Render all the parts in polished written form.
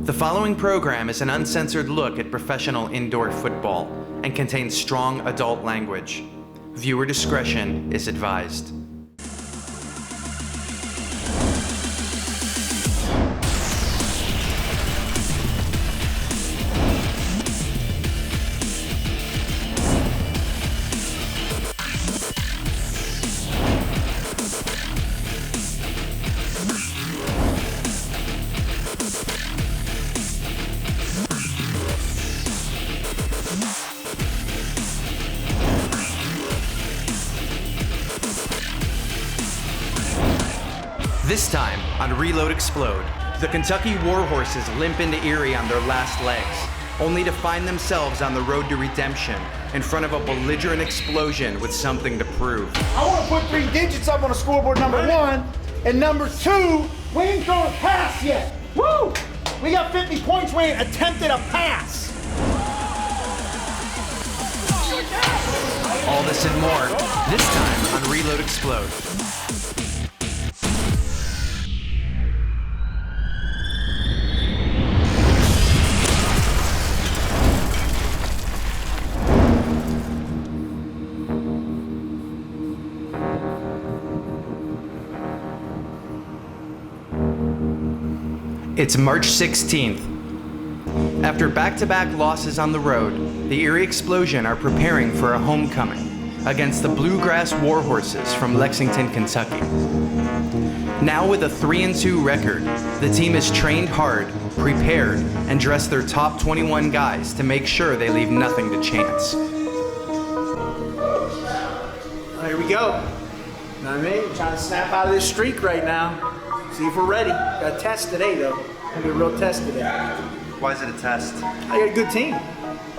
The following program is an uncensored look at professional indoor football and contains strong adult language. Viewer discretion is advised. This time on Reload Explode, the Kentucky Warhorses limp into Erie on their last legs, only to find themselves on the road to redemption in front of a belligerent explosion with something to prove. I want to put 3 digits up on the scoreboard, number 1, and number 2, we ain't thrown a pass yet. Woo! We got 50 points, we ain't attempted a pass. All this and more, this time on Reload Explode. It's March 16th. After back-to-back losses on the road, the Erie Explosion are preparing for a homecoming against the Bluegrass Warhorses from Lexington, Kentucky. Now with a 3-2 record, the team is trained hard, prepared, and dressed their top 21 guys to make sure they leave nothing to chance. Here we go. You know what I mean? Trying to snap out of this streak right now. See if we're ready. Got a test today, though. Gonna be a real test today. Why is it a test? I got a good team.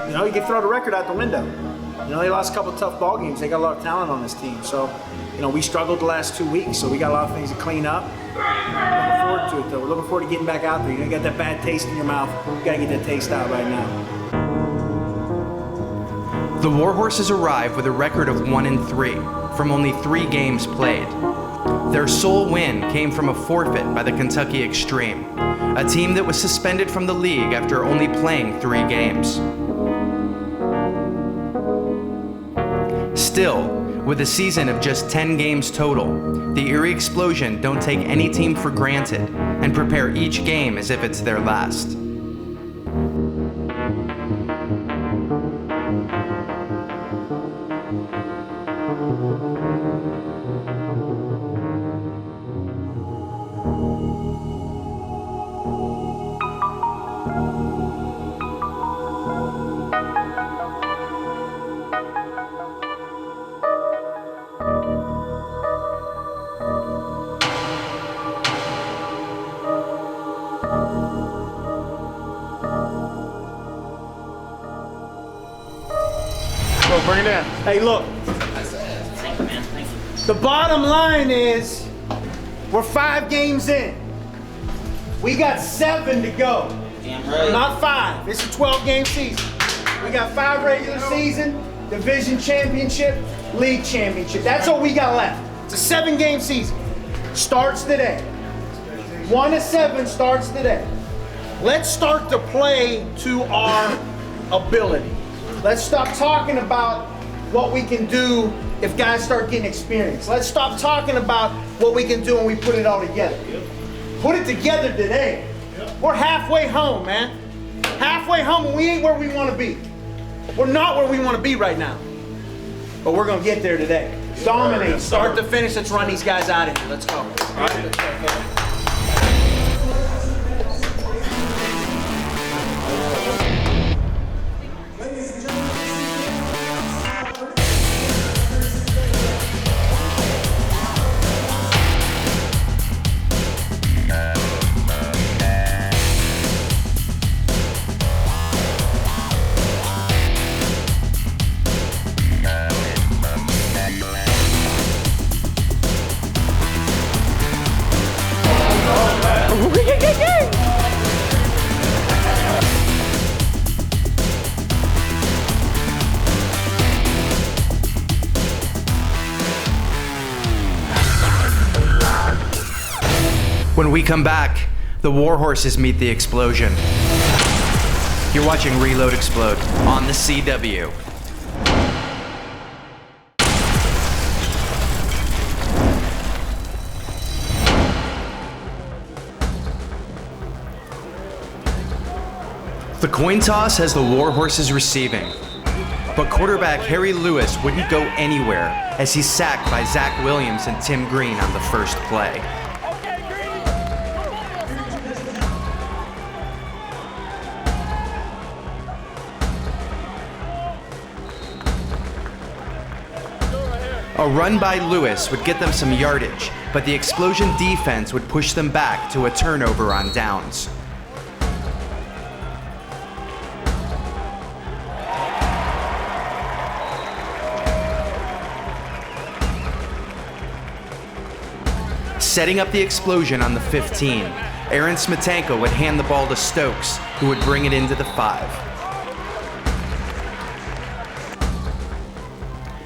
You know, you can throw the record out the window. You know, they lost a couple of tough ball games. They got a lot of talent on this team. So, you know, we struggled the last 2 weeks, so we got a lot of things to clean up. Looking forward to it, though. We're looking forward to getting back out there. You know, you got that bad taste in your mouth. You gotta get that taste out right now. The Warhorses arrive with a record of 1-3 from only 3 games played. Their sole win came from a forfeit by the Kentucky Extreme, a team that was suspended from the league after only playing 3 games. Still, with a season of just 10 games total, the Erie Explosion don't take any team for granted and prepare each game as if it's their last. Bring it in. Hey, look. Thank you, man. Thank you. The bottom line is, we're 5 games in. We got 7 to go. Damn right. Not 5. It's a 12-game season. We got 5 regular season, division championship, league championship. That's all we got left. It's a 7-game season. Starts today. 1-7 starts today. Let's start to play to our ability. Let's stop talking about what we can do if guys start getting experience. Let's stop talking about what we can do when we put it all together. Put it together today. We're halfway home, man. Halfway home, and we ain't where we want to be. We're not where we want to be right now. But we're going to get there today. Dominate, start to finish. Let's run these guys out of here. Let's go. All right. When we come back, the The Warhorses meet the Explosion. You're watching Reload Explode on the CW. The coin toss has the Warhorses receiving, but quarterback Harry Lewis wouldn't go anywhere as he's sacked by Zach Williams and Tim Green on the first play. A run by Lewis would get them some yardage, but the Explosion defense would push them back to a turnover on downs. Setting up the Explosion on the 15, Aaron Smetanka would hand the ball to Stokes, who would bring it into the 5.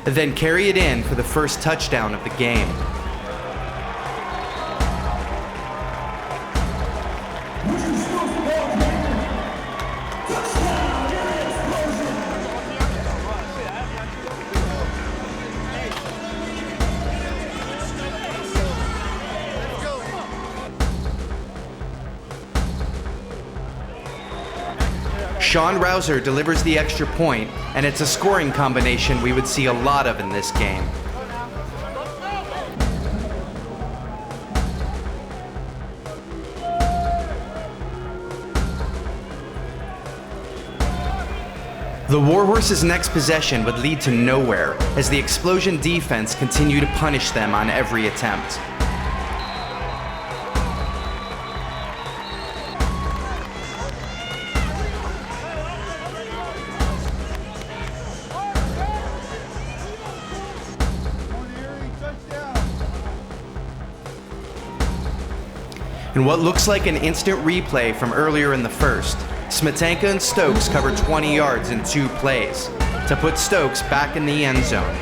Then carry it in for the first touchdown of the game. Sean Rouser delivers the extra point, and it's a scoring combination we would see a lot of in this game. The Warhorses' next possession would lead to nowhere as the Explosion defense continued to punish them on every attempt. In what looks like an instant replay from earlier in the first, Smetanka and Stokes covered 20 yards in 2 plays to put Stokes back in the end zone.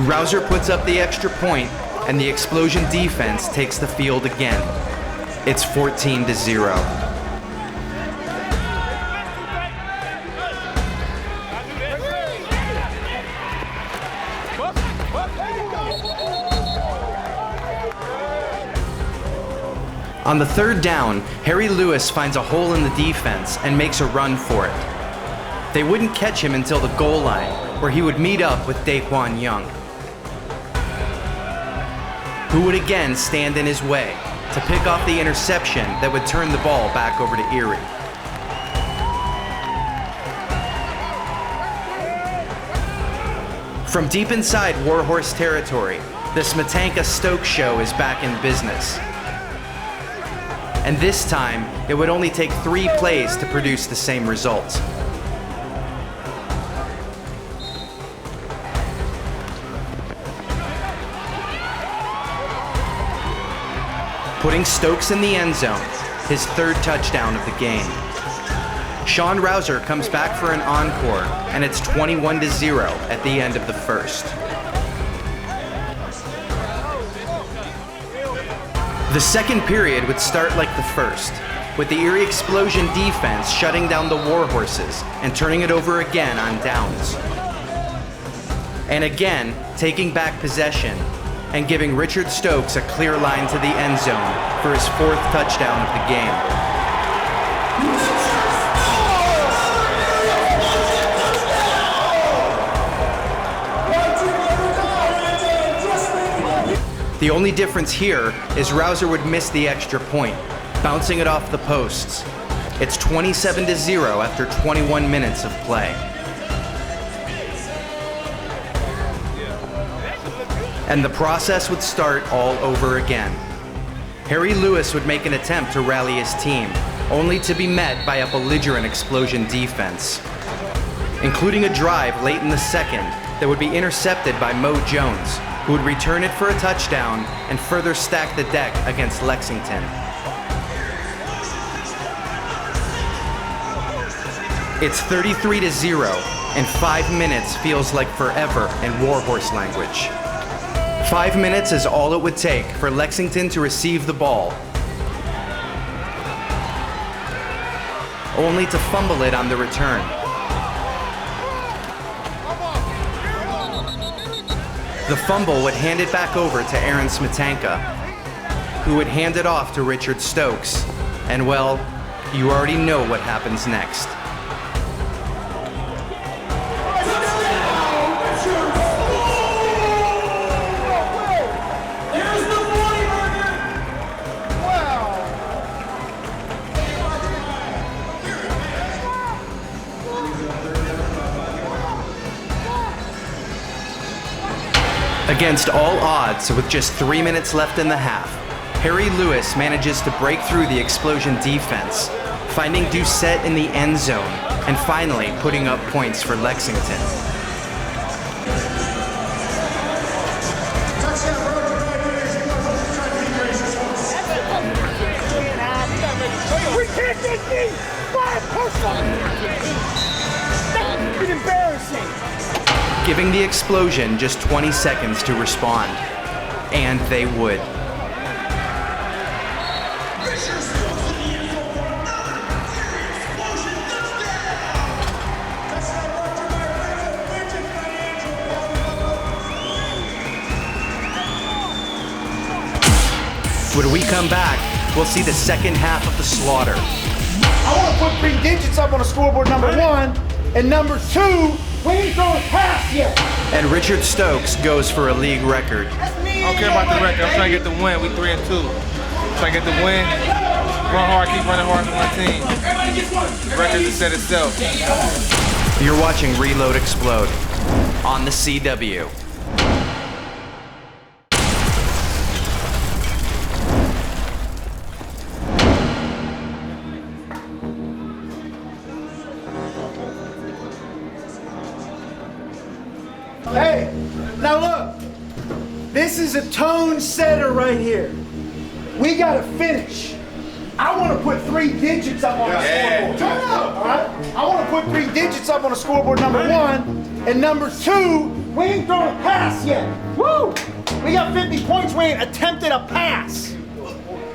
Rouser puts up the extra point, and the Explosion defense takes the field again. It's 14-0. On the 3rd down, Harry Lewis finds a hole in the defense and makes a run for it. They wouldn't catch him until the goal line, where he would meet up with Daquan Young, who would again stand in his way to pick off the interception that would turn the ball back over to Erie. From deep inside Warhorse territory, the Smetanka Stokes show is back in business. And this time, it would only take 3 plays to produce the same result. Putting Stokes in the end zone, his 3rd touchdown of the game. Sean Rouser comes back for an encore, and it's 21-0 at the end of the first. The second period would start like the first, with the Erie Explosion defense shutting down the Warhorses and turning it over again on downs. And again, taking back possession and giving Richard Stokes a clear line to the end zone for his 4th touchdown of the game. The only difference here is Rouser would miss the extra point, bouncing it off the posts. It's 27-0 after 21 minutes of play. And the process would start all over again. Harry Lewis would make an attempt to rally his team, only to be met by a belligerent Explosion defense, including a drive late in the second that would be intercepted by Mo Jones, who would return it for a touchdown and further stack the deck against Lexington. It's 33-0, and 5 minutes feels like forever in Warhorse language. 5 minutes is all it would take for Lexington to receive the ball, only to fumble it on the return. The fumble would hand it back over to Aaron Smetanka, who would hand it off to Richard Stokes. And well, you already know what happens next. Against all odds, with just 3 minutes left in the half, Harry Lewis manages to break through the Explosion defense, finding Doucette in the end zone, and finally putting up points for Lexington. We can't get me! Fire personal! That's embarrassing! Giving the Explosion just 20 seconds to respond. And they would. When we come back, we'll see the second half of the slaughter. I want to put 3 digits up on the scoreboard, number 1, and number 2, we ain't thrown a pass yet. And Richard Stokes goes for a league record. I don't care about the record. I'm trying to get the win. We 3-2. Trying to get the win. Run hard, keep running hard for my team. The record has said itself. You're watching Reload Explode on the CW. Hey, now look, this is a tone setter right here. We gotta finish. I want to put 3 digits up on the scoreboard. Turn up, all right? I want to put 3 digits up on the scoreboard, number 1, and number 2, we ain't thrown a pass yet. Woo! We got 50 points, we ain't attempted a pass.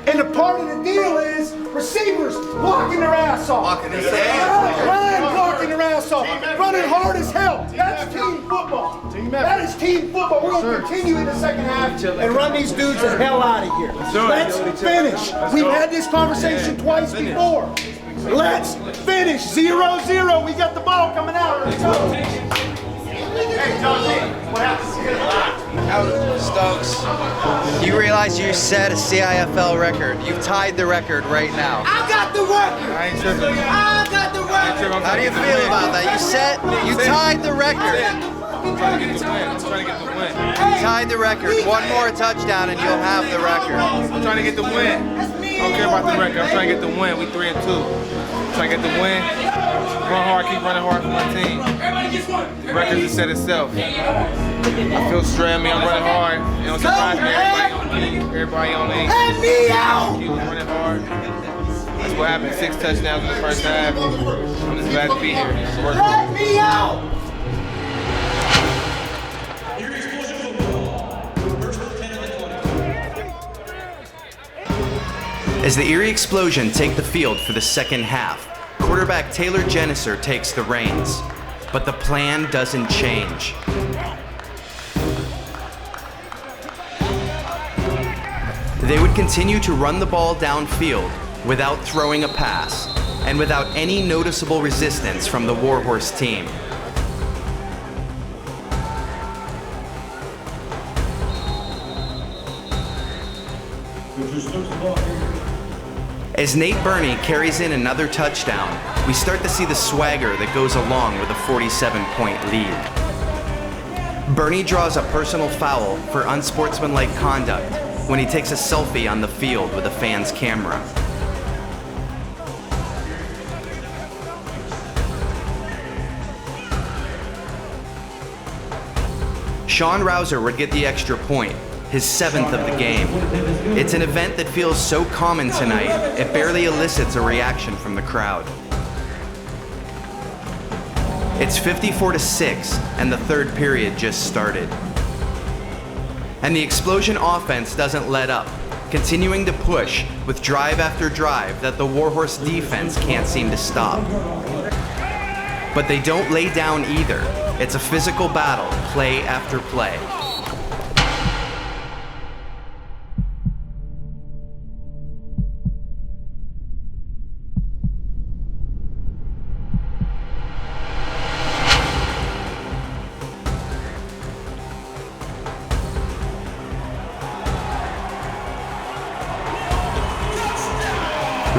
And the part of the deal is receivers blocking their ass off. Line blocking their ass off. Running hard as hell. That's team football. That is team football. We're going to continue in the second half and run these dudes the hell out of here. Let's finish. We've had this conversation twice before. Let's finish. 0-0. We got the ball coming out. Let's go. Hey, John, what happened? Stokes, you realize you set a CIFL record. You've tied the record right now. I got the record. I ain't tripping. I got the record. How do you feel about that? You tied the record. I'm trying to get the win. I'm trying to get the win. You tied the record. One more touchdown and you'll have the record. I'm trying to get the win. I don't care about the record. I'm trying to get the win. We 3-2. Trying to get the win. Run hard, keep running hard for my team. The record has said itself. I feel straight. I'm running hard. It don't surprise me. Everybody on me. Let me out! Keep running hard. That's what happened. 6 touchdowns in the first half. I'm just glad to be here. Let me out! Erie Explosion football. First and 10 of the 20. As the Erie Explosion take the field for the second half, quarterback Taylor Jenniser takes the reins. But the plan doesn't change. They would continue to run the ball downfield without throwing a pass and without any noticeable resistance from the Warhorse team. As Nate Burney carries in another touchdown, we start to see the swagger that goes along with a 47-point lead. Burney draws a personal foul for unsportsmanlike conduct when he takes a selfie on the field with a fan's camera. Sean Rouser would get the extra point, his 7th of the game. It's an event that feels so common tonight, it barely elicits a reaction from the crowd. It's 54-6, and the third period just started. And the Explosion offense doesn't let up, continuing to push with drive after drive that the Warhorse defense can't seem to stop. But they don't lay down either. It's a physical battle, play after play.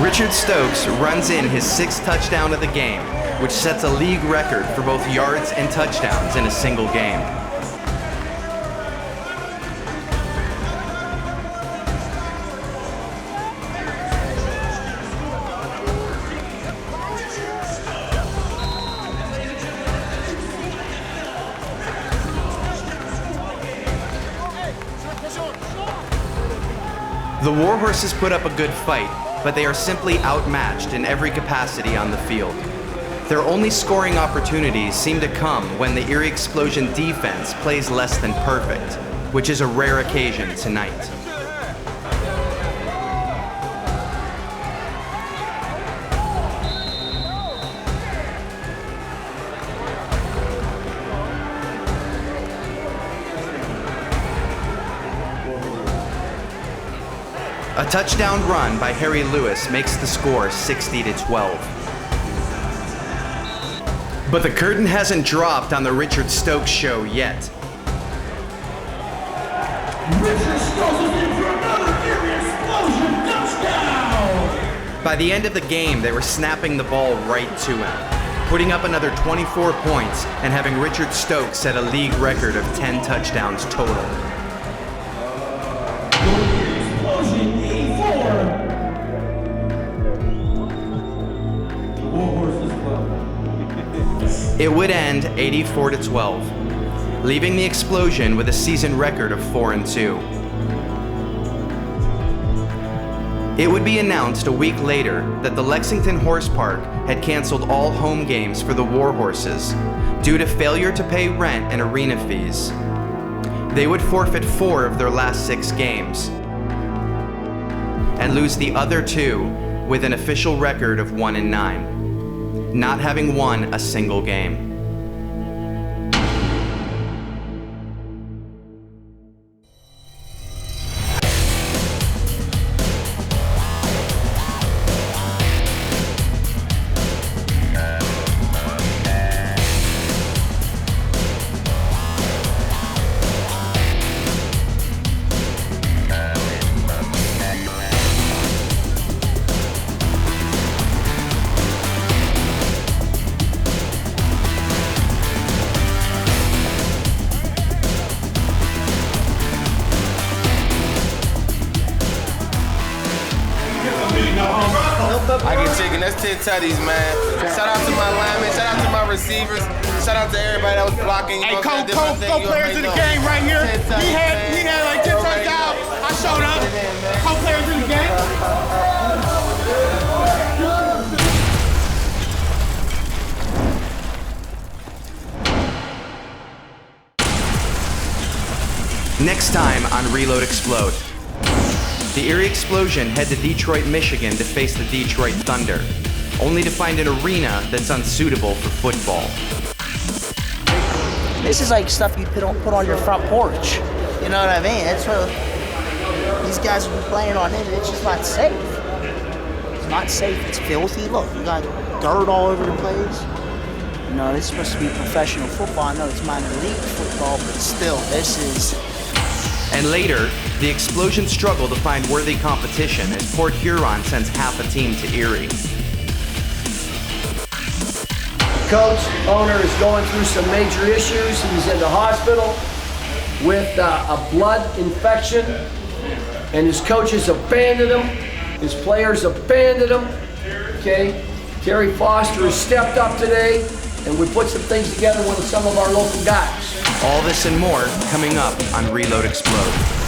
Richard Stokes runs in his 6th touchdown of the game, which sets a league record for both yards and touchdowns in a single game. The Warhorses put up a good fight, but they are simply outmatched in every capacity on the field. Their only scoring opportunities seem to come when the Erie Explosion defense plays less than perfect, which is a rare occasion tonight. A touchdown run by Harry Lewis makes the score 60-12. But the curtain hasn't dropped on the Richard Stokes show yet. Richard Stokes is in for another Erie Explosion touchdown! By the end of the game, they were snapping the ball right to him, putting up another 24 points and having Richard Stokes set a league record of 10 touchdowns total. It would end 84-12, leaving the Explosion with a season record of 4-2. It would be announced a week later that the Lexington Horse Park had canceled all home games for the Warhorses due to failure to pay rent and arena fees. They would forfeit 4 of their last 6 games and lose the other 2 with an official record of 1-9. Not having won a single game. I get chicken. That's 10 tutties, man. Shout out to my linemen. Shout out to my receivers. Shout out to everybody that was blocking. Hey, co-players in the game right here. He had like 10 touchdowns. I showed up. Co-players in the game. Next time on Reload Explode. The Erie Explosion head to Detroit, Michigan to face the Detroit Thunder, only to find an arena that's unsuitable for football. This is like stuff you put on your front porch. You know what I mean? That's what these guys will be playing on it. It's just not safe. It's not safe. It's filthy. Look, you got dirt all over the place. You know, this is supposed to be professional football. I know it's minor league football, but still, this is... And later, the Explosion struggle to find worthy competition as Port Huron sends half a team to Erie. Coach, owner is going through some major issues. He's in the hospital with a blood infection, and his coaches abandoned him. His players abandoned him. Okay, Terry Foster has stepped up today. and we put some things together with some of our local guys. All this and more coming up on Reload Explode.